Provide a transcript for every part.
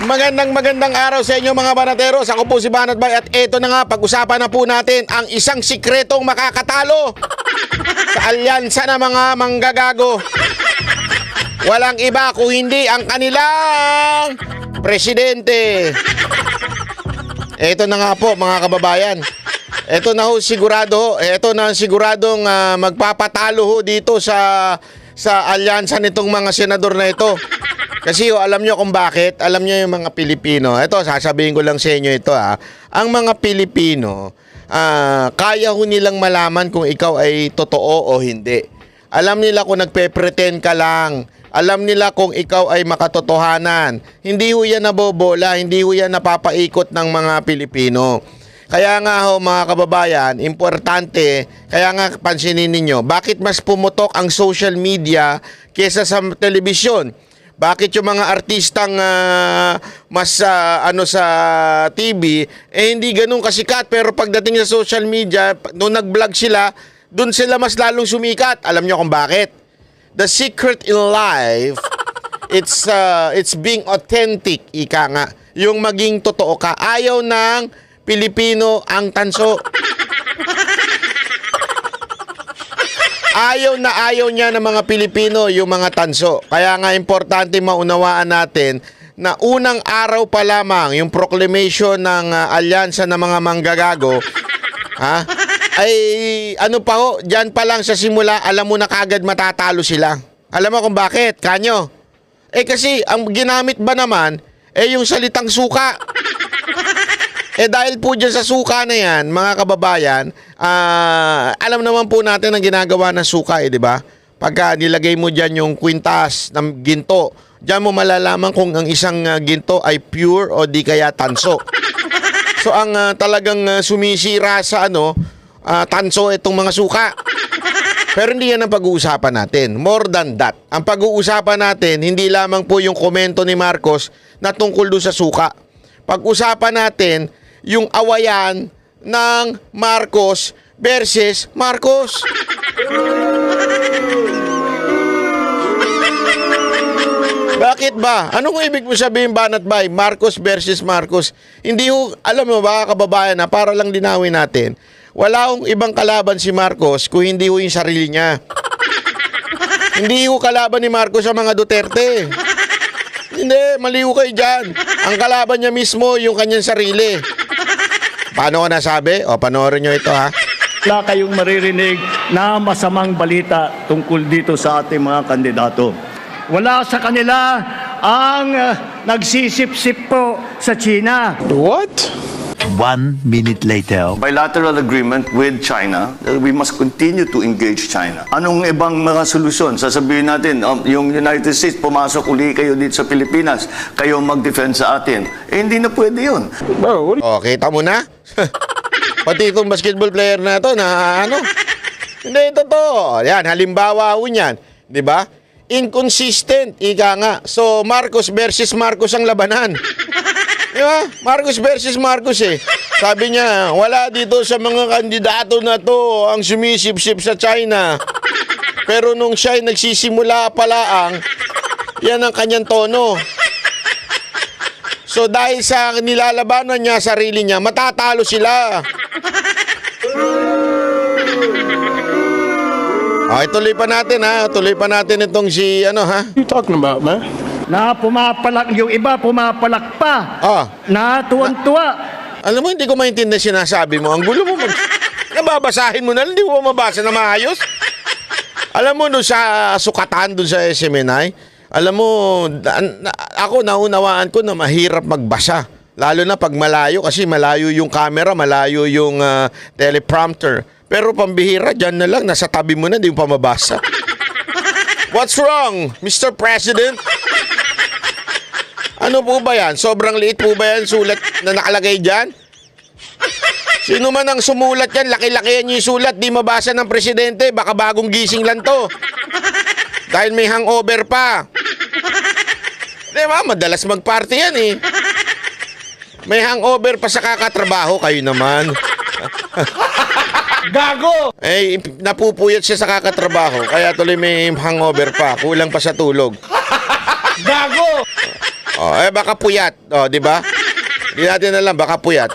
Magandang araw sa inyo mga banateros. Ako po si Banat Bay at eto na nga, pag-usapan na po natin ang isang sikretong makakatalo sa alyansa ng mga manggagago. Walang iba kung hindi ang kanilang presidente. Eto na nga po mga kababayan. Eto na ho sigurado, eto na siguradong magpapatalo ho dito sa alyansa nitong mga senador na ito. Kasi alam nyo kung bakit, alam nyo yung mga Pilipino. Ito, sasabihin ko lang sa inyo ito Ang mga Pilipino, kaya ho nilang malaman kung ikaw ay totoo o hindi. Alam nila kung nagpe-pretend ka lang. Alam nila kung ikaw ay makatotohanan. Hindi ho yan nabobola, hindi ho yan napapaikot ng mga Pilipino. Kaya nga ho mga kababayan, importante, kaya nga pansinin ninyo, bakit mas pumutok ang social media kesa sa telebisyon? Bakit yung mga artistang mas sa TV hindi ganun kasikat, pero pagdating sa social media, nung nag-vlog sila, dun sila mas lalong sumikat. Alam nyo kung bakit? The secret in life, it's being authentic, ika nga. Yung maging totoo ka. Ayaw ng Pilipino ang tanso. Ayaw niya ng mga Pilipino yung mga tanso. Kaya nga importante maunawaan natin na unang araw pa lamang yung proclamation ng alyansa ng mga manggagago, ay ano pa ho, dyan pa lang sa simula, alam mo na kagad matatalo sila. Alam mo kung bakit, kanyo? Kasi ang ginamit ba naman, yung salitang suka. Dahil po dyan sa suka na yan, mga kababayan, alam naman po natin ang ginagawa ng suka, di ba? Pagka nilagay mo dyan yung kwintas ng ginto, dyan mo malalaman kung ang isang ginto ay pure o di kaya tanso. So ang talagang sumisira sa tanso itong mga suka. Pero hindi yan ang pag-uusapan natin. More than that. Ang pag-uusapan natin, hindi lamang po yung komento ni Marcos na tungkol doon sa suka. Pag-usapan natin yung awayan ng Marcos versus Marcos. Bakit ba? Anong ibig mo sabihin, Banat Bay? Marcos versus Marcos. Hindi ho, alam mo ba kababayan para lang linawin natin, wala hong ibang kalaban si Marcos kung hindi ho yung sarili niya. Hindi ho kalaban ni Marcos sa mga Duterte. Hindi, mali ho kayo dyan. Ang kalaban niya mismo yung kanyang sarili. Paano ko nasabi? Panoorin nyo ito Wala kayong maririnig na masamang balita tungkol dito sa ating mga kandidato. Wala sa kanila ang nagsisip-sip po sa China. What? 1 minute later. Bilateral agreement with China, we must continue to engage China. Anong ibang mga solusyon? Sasabihin natin, yung United States, pumasok uli kayo dito sa Pilipinas, kayo mag-defend sa atin. Hindi na pwede yun. Bro, kita mo na? Pati itong basketball player na to na hindi, totoo. Yan, halimbawa ho niyan. Di ba? Inconsistent, ika nga. So, Marcos versus Marcos ang labanan. Diba? Marcos versus Marcos Sabi niya, wala dito sa mga kandidato na to ang sumisip-sip sa China. Pero nung siya nagsisimula pala yan ang kanyang tono. So dahil sa nilalabanan niya sarili niya, matatalo sila. Tuloy pa natin Tuloy pa natin itong si what you talking about, man? Na pumapalak, yung iba pumapalak pa. Na tuwan-tuwa. Alam mo, hindi ko maintindihan sinasabi mo. Ang gulo mo. Nababasahin mo na, hindi mo mabasa na maayos. Alam mo, doon sa sukatan, doon sa SMNI, alam mo, ako naunawaan ko na mahirap magbasa. Lalo na pag malayo, kasi malayo yung camera, malayo yung teleprompter. Pero pambihira, dyan na lang, nasa tabi mo na, hindi mo pa mabasa. What's wrong, Mr. President? Ano po ba yan? Sobrang liit po ba yan sulat na nakalagay dyan? Sino man ang sumulat yan, laki-laki yan yung sulat, di mabasa ng presidente, baka bagong gising lang to. Dahil may hangover pa. Diba? Madalas mag-party yan May hangover pa sa kakatrabaho, kayo naman. Gago! Napupuyat siya sa kakatrabaho, kaya tuloy may hangover pa, kulang pa sa tulog. Gago! Baka puyat. Di ba? Hindi natin alam, baka puyat.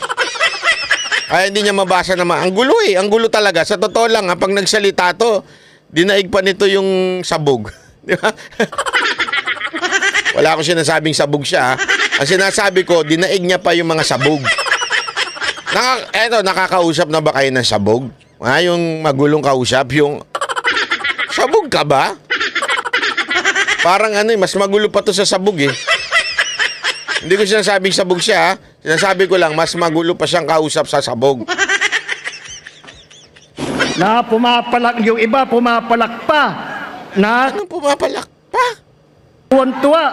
Ay, hindi niya mabasa naman. Ang gulo eh. Ang gulo talaga. Sa totoo lang, pag nagsalita to, dinaig pa nito yung sabog. Di ba? Wala akong sinasabing sabog siya. Ang sinasabi ko, dinaig niya pa yung mga sabog. Nakakausap na ba kayo ng sabog? Yung magulong kausap, yung... Sabog ka ba? Parang mas magulo pa to sa sabog eh. Hindi ko sinasabing sabog siya, Sinasabi ko lang, mas magulo pa siyang kausap sa sabog. Na pumapalak, yung iba pumapalak pa. Na Anong pumapalak pa? tuwan-tuwa.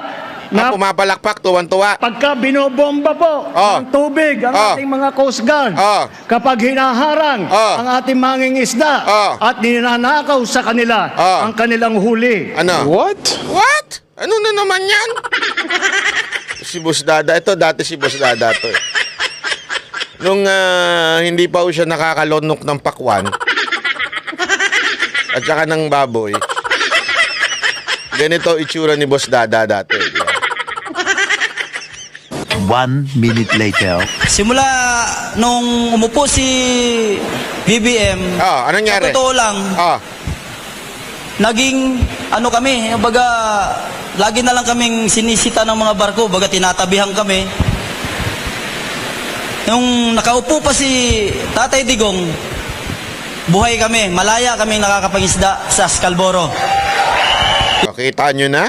Na Pumapalakpak, tuwan-tuwa. pagka binobomba po ng tubig ang ating mga Coast Guard, kapag hinaharang ang ating mangingisda at ninanakaw sa kanila ang kanilang huli. Ano? What? What? Ano na naman yan? Si Boss Dada. Ito, dati si Boss Dada to eh. Nung hindi pa siya nakakalonok ng pakwan at saka ng baboy, ganito itsura ni Boss Dada dati. Di ba? 1 minute later. Simula nung umupo si BBM, Anong nangyari? sa totoo lang, naging kami, baga lagi na lang kaming sinisita ng mga barko, baga tinatabihan kami. Nung nakaupo pa si Tatay Digong, buhay kami, malaya kaming nakakapangisda sa Scalboro. Kita nyo na?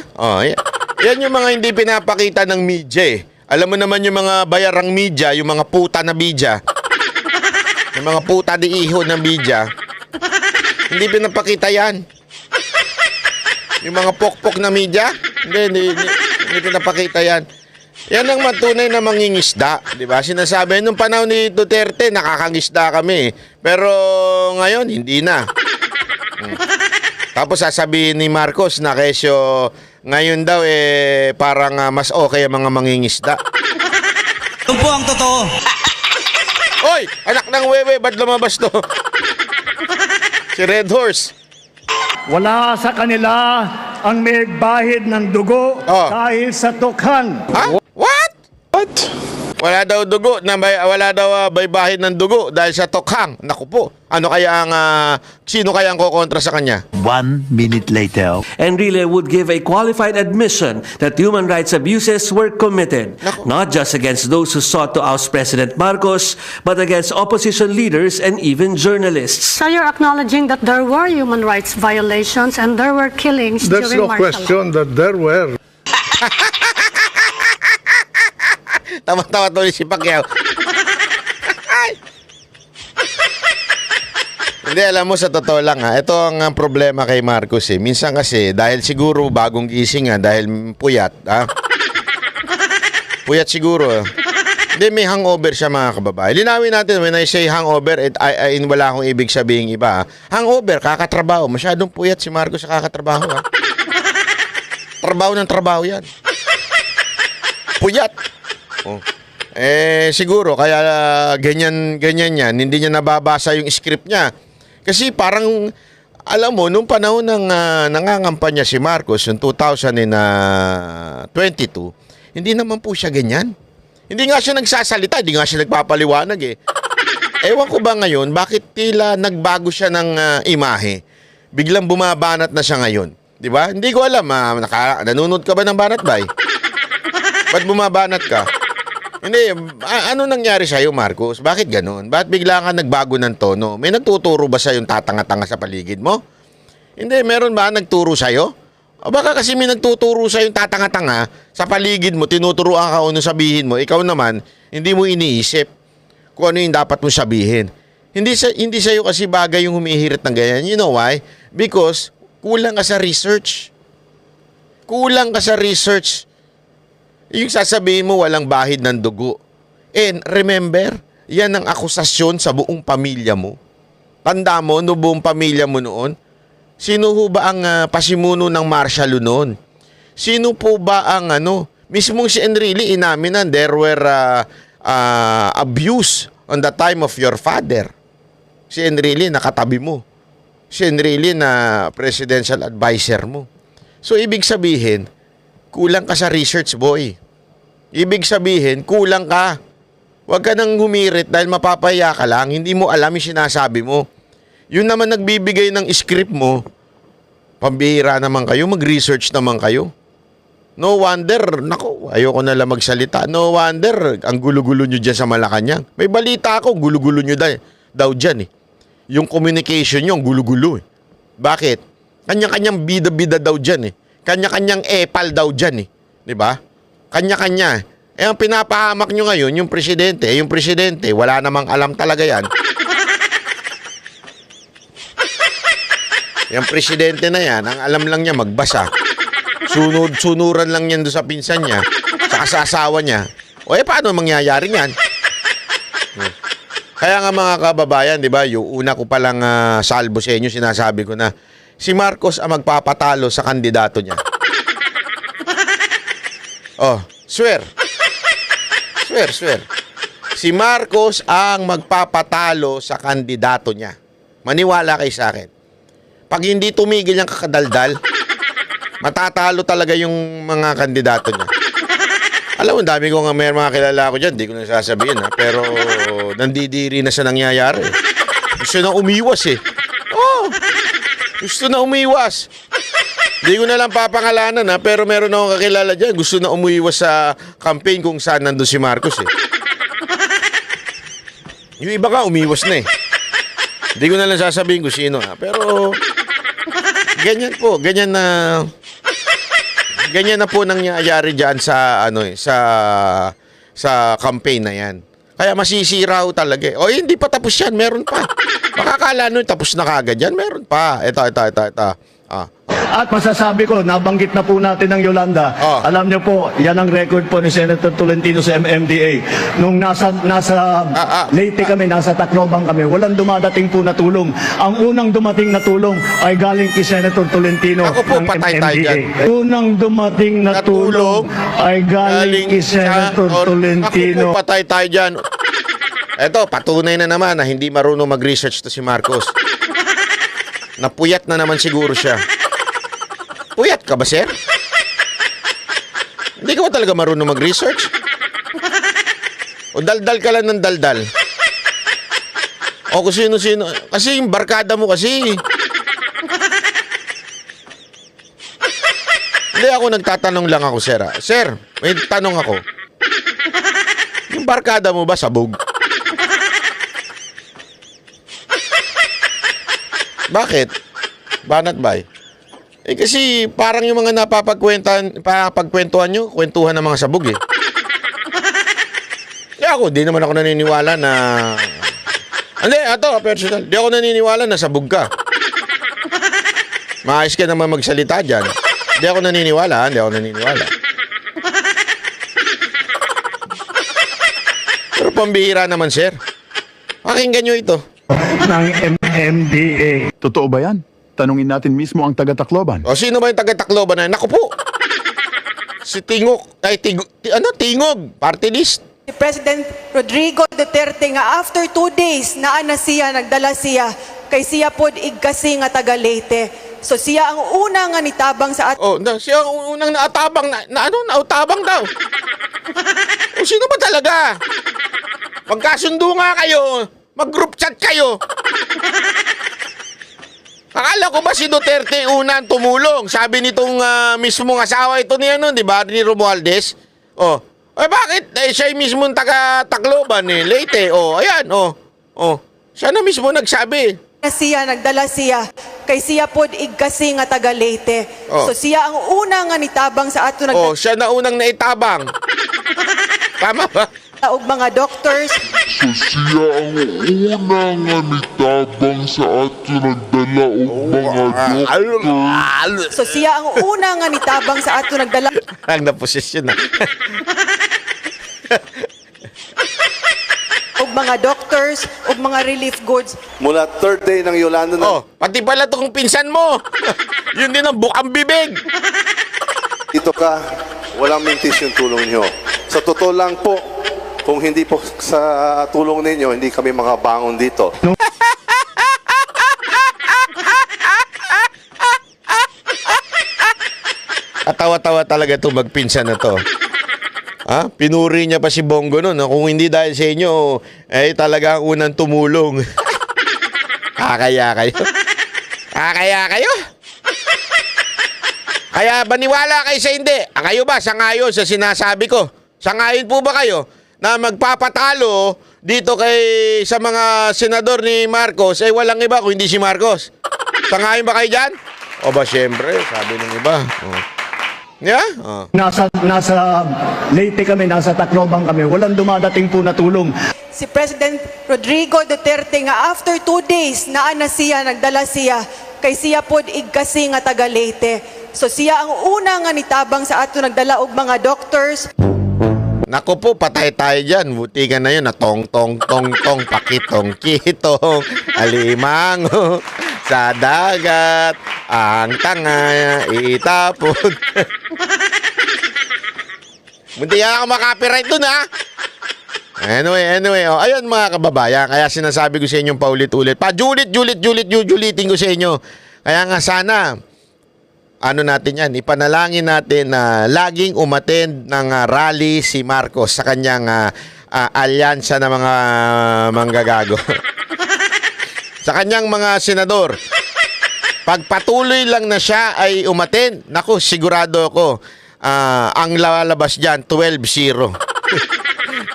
Yan yung mga hindi pinapakita ng media eh. Alam mo naman yung mga bayarang media, yung mga puta na media, yung mga puta di iho na media, hindi pinapakita yan. Yung mga pokpok na media, hindi pinapakita yan. Yan ang matunay na mangingisda, di ba? Sinasabi, nung panahon ni Duterte, nakakangisda kami. Pero ngayon, hindi na. Tapos sasabihin ni Marcos na kesyo ngayon daw parang mas okay ang mga mangingisda. Ito po ang totoo. Oy! Anak ng wewe, ba't lumabas to? Si Red Horse. Wala sa kanila ang may bahid ng dugo dahil sa tukhang. Ha? What? What? Wala daw dugo, wala daw baybahin ng dugo dahil sa tokhang. Naku po, sino kaya ang kokontra sa kanya? 1 minute later. Enrile would give a qualified admission that human rights abuses were committed, not just against those who sought to oust President Marcos, but against opposition leaders and even journalists. So you're acknowledging that there were human rights violations and there were killings There's during no martial law? question that there were. Tawa-tawa tuloy si Pacquiao. Hindi, alam mo, sa totoo lang ito ang problema kay Marcos eh. Minsan kasi, dahil siguro bagong gising dahil puyat, Puyat siguro. Hindi, may hangover siya mga kababae. Linawin natin, when I say hangover, wala akong ibig sabihin iba. Hangover, kakatrabaho. Masyadong puyat si Marcos sa kakatrabaho. Trabaho ng trabaho yan. Puyat. Siguro, kaya ganyan yan. Hindi niya nababasa yung script niya. Kasi parang, alam mo, nung panahon ng nangangampanya si Marcos, yung 2022, hindi naman po siya ganyan. Hindi nga siya nagsasalita, hindi nga siya nagpapaliwanag eh. Ewan ko ba ngayon, bakit tila nagbago siya ng imahe? Biglang bumabanat na siya ngayon. Di ba? Hindi ko alam, nanonood ka ba ng Banat Bay? Ba't bumabanat ka? Hindi, ano nangyari sa'yo, Marcos? Bakit ganun? Bakit bigla ka nagbago ng tono? May nagtuturo ba sa'yo yung tatanga-tanga sa paligid mo? Hindi, meron ba nagturo sa'yo? O baka kasi may nagtuturo sa'yo yung tatanga-tanga sa paligid mo, tinuturuan ka kung ano sabihin mo, ikaw naman, hindi mo iniisip kung ano yung dapat mo sabihin. Hindi sa'yo kasi bagay yung humihirit ng ganyan. You know why? Because kulang ka sa research. Kulang ka sa research. Yung sasabihin mo walang bahid ng dugo. And remember, yan ang akusasyon sa buong pamilya mo. Tanda mo, no buong pamilya mo noon, sino ho ba ang pasimuno ng martial law noon? Sino po ba ang mismong si Enrile inamin na there were abuse on the time of your father. Si Enrile nakatabi mo. Si Enrile na presidential advisor mo. So ibig sabihin, kulang ka sa research, boy. Ibig sabihin, kulang ka. Huwag ka nang humirit dahil mapapaya ka lang. Hindi mo alam yung sinasabi mo. Yun naman nagbibigay ng script mo. Pambihira naman kayo, mag-research naman kayo. No wonder, nako, ayoko na lang magsalita. No wonder, ang gulo-gulo nyo dyan sa Malacanang. May balita ako, gulo-gulo nyo daw dyan eh. Yung communication nyo, ang gulo-gulo eh. Bakit? Kanya-kanyang bida-bida daw dyan eh. Kanya-kanyang epal daw dyan eh. Diba? Kanya-kanya. Eh ang pinapahamak nyo ngayon, yung presidente, wala namang alam talaga yan. Yung presidente na yan, ang alam lang niya magbasa. Sunuran lang yan doon sa pinsan niya, sa asawa niya. O paano mangyayari yan? Kaya nga mga kababayan, di ba, yung una ko palang salbo sa inyo, sinasabi ko na, si Marcos ang magpapatalo sa kandidato niya. Oh, swear. Swear. Si Marcos ang magpapatalo sa kandidato niya. Maniwala kayo sa akin. Pag hindi tumigil yung kakadaldal, matatalo talaga yung mga kandidato niya. Alam mo, dami ko nga may mga kilala ko dyan, di ko na sasabihin ha, pero nandidiri na sa nangyayari. Gusto na umiwas eh. Oh, gusto na umiwas. Di ko na lang papangalanan ha, pero meron akong kakilala dyan. Gusto na umuiwas sa campaign kung saan nandun si Marcos eh. Yung iba ka, umiwas na eh. Di ko na lang sasabihin kung sino ha, pero ganyan po, ganyan na po nangyayari dyan sa, sa campaign na yan. Kaya masisira ho talaga eh. O hindi pa tapos yan, meron pa. Makakala nun, tapos na kagad yan, meron pa. Ito. At masasabi ko, nabanggit na po natin ng Yolanda. Oh. Alam niyo po, yan ang record po ni Senator Tolentino sa MMDA. Nung nasa Leyte kami, nasa Tacloban kami, walang dumadating po na tulong. Ang unang dumating na tulong ay galing kay Senator Tolentino Ako po, ng patay tayo MMDA. dyan. Unang dumating na tulong ay galing kay Senator Tolentino. Ako po, patay tayo dyan. Eto, patunay na naman na hindi marunong mag-research to si Marcos. Napuyat na naman siguro siya. Puyat ka ba, sir? Hindi ka ba talaga marunong mag-research? O daldal ka lang ng daldal? O kung sino-sino. Kasi yung barkada mo kasi. Hindi, ako nagtatanong lang ako, sir. Sir, may tanong ako. Yung barkada mo ba sabog? Bakit? Banat ba? Eh kasi parang yung mga napapagkwentuhan nyo, kwentuhan ng mga sabog eh. Kaya ako, di naman ako naniniwala na... Hindi, ito, personal. Di ako naniniwala na sabog ka. Maayos ka naman magsalita dyan. Di ako naniniwala. Pero pambihira naman, sir. Pakinggan nyo ito. ng MMDA. Totoo ba yan? Tanungin natin mismo ang taga-Tacloban. O sino ba yung taga-Tacloban na? Naku po. Si Tingog. Tingog. Party list. Si President Rodrigo Duterte nga after 2 days naa siya, nagdala siya kay siya pod igkasi nga taga Leyte. So siya ang una nga nitabang sa Siya ang unang naatabang nautabang daw. O sino ba talaga? Magkasundo nga kayo. Mag-group chat kayo. Akala ko ba si Duterte unang tumulong? Sabi nitong mismong asawa ito niya nun, di ba? Ni Romualdez. Bakit? Siya yung mismong taga-Tacloban eh. Leyte. Ayan. Siya na mismo nagsabi. siya, nagdala siya kay siya pod igkasi nga taga Leyte. So siya ang una nga nitabang sa ato siya na unang naitabang. Tama ba? og mga doctors. So siya ang una nga nitabang sa ato nagdala og mga doktor. So siya ang una nga nitabang sa ato nagdala Ang naposisyon na. og mga doctors og mga relief goods. Mula third day ng Yolanda na Pati pala itong pinsan mo. Yun din ang bukang bibig. dito ka, walang mintis yung tulong niyo. Sa totoo lang po, kung hindi po sa tulong ninyo, hindi kami makabangon dito. Katawa-tawa talaga itong magpinsan na to. Pinuri niya pa si Bongo noon. Kung hindi dahil sa inyo, eh talaga ang unang tumulong. Kakaya kayo. Kakaya kayo. Kaya baniwala kayo sa hindi. Kayo ba sangayon sa sinasabi ko? Sangayon po ba kayo na magpapatalo dito sa mga senador ni Marcos, walang iba kung hindi si Marcos? Sangayon ba kayo dyan? O ba, syempre, sabi ng iba. Yeah? Nasa Leyte kami, nasa Tacloban kami. Walang dumadating po na tulong. Si President Rodrigo Duterte nga after 2 days naa siya, nagdala siya kay siya pod igkasi nga taga Leyte. So siya ang una nga nitabang sa ato nagdala og mga doctors. Naku po, patay tayo dyan. Buti ka na yun na tong-tong-tong-tong, pakitong-kitong, alimango, sa dagat, ang tanga, itapon. Buti ka makapiright dun, ha? Anyway. Ayun mga kababayan, kaya sinasabi ko sa inyong paulit-ulit. Julitin ko sa inyo. Kaya nga sana, natin yan, ipanalangin natin na laging umattend ng rally si Marcos sa kanyang alyansa ng mga manggagago. Sa kanyang mga senador. Pagpatuloy lang na siya ay umattend, naku, sigurado ako, ang lalabas dyan, 12-0.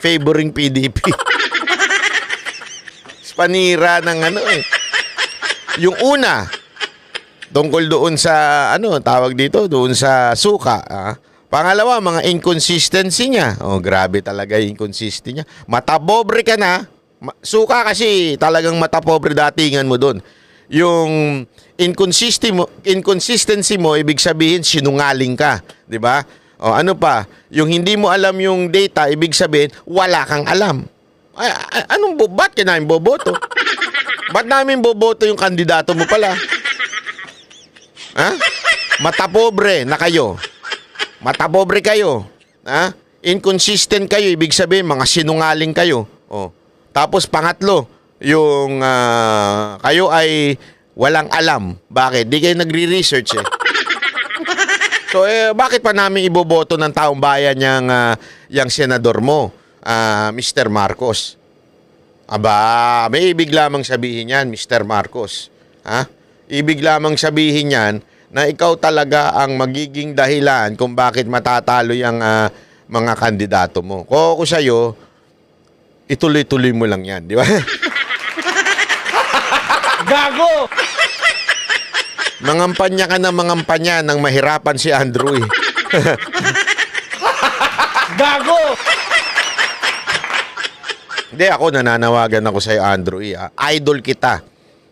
Favoring PDP. Panira ng Yung una, tungkol doon sa, tawag dito, doon sa suka. Pangalawa, mga inconsistency niya. Grabe talaga yung inconsistency niya. Matapobre ka na. Suka kasi talagang matapobre datingan mo doon. Yung inconsistency mo, ibig sabihin, sinungaling ka. Diba? Ano pa? Yung hindi mo alam yung data, ibig sabihin, wala kang alam. Ba't ka namin boboto? Ba't namin boboto yung kandidato mo pala? Matapobre na kayo. Matapobre kayo. Inconsistent kayo, ibig sabihin mga sinungaling kayo. Tapos pangatlo, yung kayo ay walang alam. Bakit? Di kayo nagre-research eh. So bakit pa namin iboboto ng taong bayan yung senador mo, Mr. Marcos? Aba, may ibig lamang sabihin yan, Mr. Marcos. Ibig lamang sabihin yan na ikaw talaga ang magiging dahilan kung bakit matatalo yung mga kandidato mo. Kung ako sa'yo, ituloy-tuloy mo lang yan, di ba? Gago! Mangampanya ka na mangampanya nang mahirapan si Andrew eh. Gago! Hindi, ako nananawagan ako sa'yo, Andrew eh. Idol kita.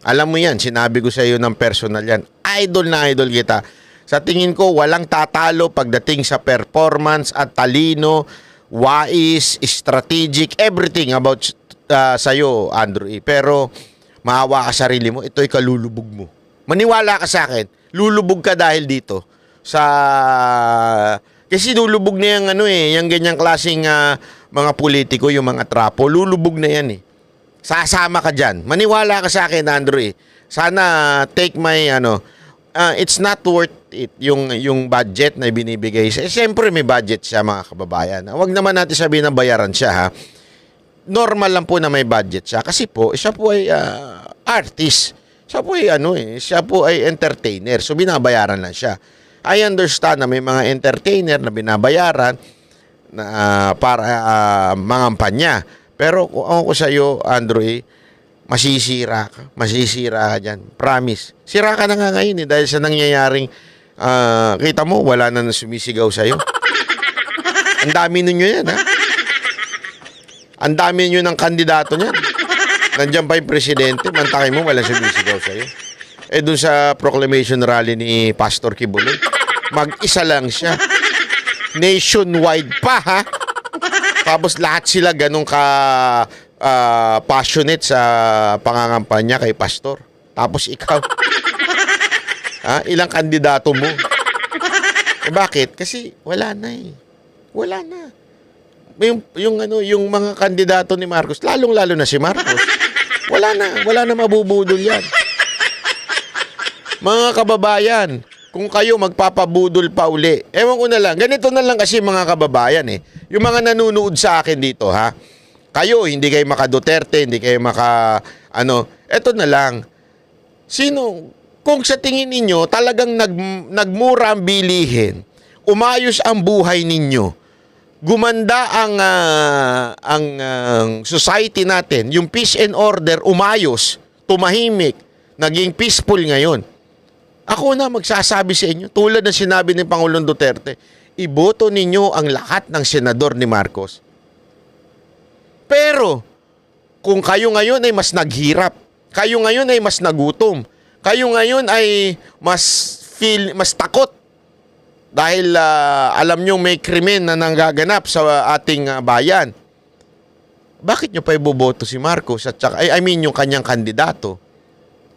Alam mo yan, sinabi ko sa'yo ng personal yan. Idol na idol kita. Sa tingin ko, walang tatalo pagdating sa performance at talino, wais, strategic, everything about sa'yo, Andrew eh. Pero, maawa ka sarili mo, ito'y kalulubog mo. Maniwala ka sa akin, lulubog ka dahil dito kasi lulubog na yung ganyang klaseng mga politiko, yung mga trapo, lulubog na yan eh. Sasama ka dyan. Maniwala ka sa akin, Andrew eh. Sana take my it's not worth it yung budget na binibigay siya. Siyempre may budget siya, mga kababayan. Huwag naman natin sabihin na bayaran siya, ha. Normal lang po na may budget siya kasi po siya po ay artist. Siya po ay entertainer. So, binabayaran lang siya. I understand na may mga entertainer na binabayaran na, para mangampanya. Pero kung ako sa iyo, Andrew, masisira ka. Masisira ka dyan. Promise. Sira ka na nga ngayon dahil sa nangyayaring, kita mo, wala na sumisigaw sa iyo. Ang dami ninyo yan, ha? Ang dami ninyo ng kandidato niyan. Nandiyan pa yung presidente, mantakay mo, walang sumisigaw sa'yo. Doon sa proclamation rally ni Pastor Kibuloy, mag-isa lang siya. Nationwide pa, ha? Tapos lahat sila ganun passionate sa pangangampanya kay Pastor. Tapos ikaw, ilang kandidato mo? Bakit? Kasi wala na eh. Wala na. Yung mga kandidato ni Marcos, lalong-lalo na si Marcos. Wala na mabubudol yan. Mga kababayan, kung kayo magpapabudol pa uli. Ewan ko na lang, ganito na lang kasi mga kababayan eh. Yung mga nanonood sa akin dito ha, kayo hindi kayo maka Duterte, hindi kayo maka eto na lang. Kung sa tingin ninyo talagang nagmura ang bilihin, umayos ang buhay ninyo, gumanda ang society natin, yung peace and order umayos, tumahimik, naging peaceful ngayon. Ako na magsasabi sa inyo, tulad ng sinabi ni Pangulong Duterte, iboto ninyo ang lahat ng senador ni Marcos. Pero, kung kayo ngayon ay mas naghirap, kayo ngayon ay mas nagutom, kayo ngayon ay mas takot dahil alam nyo may krimen na nanggaganap sa ating bayan. Bakit nyo pa iboboto si Marcos at saka, yung kanyang kandidato?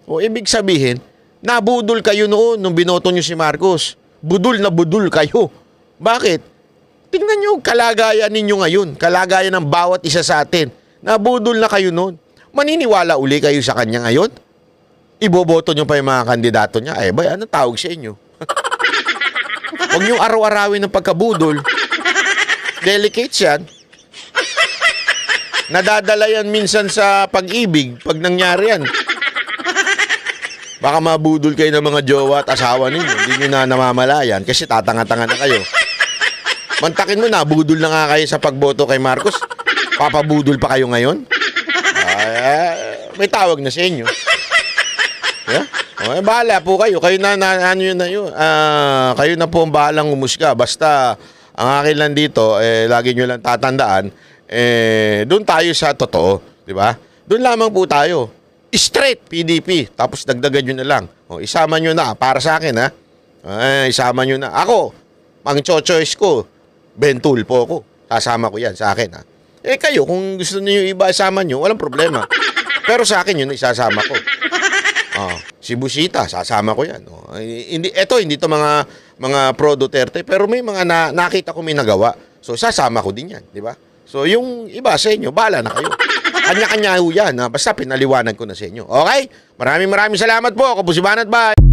O ibig sabihin, nabudol kayo noon nung binoto nyo si Marcos. Budol na budol kayo. Bakit? Tingnan nyo kalagayan ninyo ngayon, kalagayan ng bawat isa sa atin. Nabudol na kayo noon. Maniniwala uli kayo sa kanya ngayon? Iboboto nyo pa yung mga kandidato niya? Ano tawag sa inyo? Huwag nyo araw-arawin ng pagkabudol. Delicate yan. Nadadala yan minsan sa pag-ibig pag nangyari yan. Baka mabudol kayo ng mga jowa at asawa ninyo. Hindi nyo na namamalayan kasi tatanga-tanga na kayo. Mantakin mo na, budol na nga kayo sa pagboto kay Marcos. Papabudol pa kayo ngayon? May tawag na sa inyo. Yeah? Bahala po kayo. Kayo na yun. Kayo na po ang bahalang umusga. Basta, ang akin lang dito, lagi nyo lang tatandaan, doon tayo sa totoo. Diba? Doon lamang po tayo. Straight PDP. Tapos dagdagan nyo na lang. Isama nyo na. Para sa akin, ha? Isama nyo na. Ako, ang choice ko, Bentul po ako. Sasama ko yan sa akin, ha? Kayo, kung gusto niyo iba isama nyo, walang problema. Pero sa akin yun, isasama ko. Si Busita, sasama ko yan. Hindi to mga pro Duterte, pero may mga nakita ko may nagawa. So, sasama ko din yan, di ba? So, yung iba sa inyo, bahala na kayo. Kanya-kanya ho yan. Basta pinaliwanag ko na sa inyo. Okay? Maraming salamat po. Ako po si Banat Bay.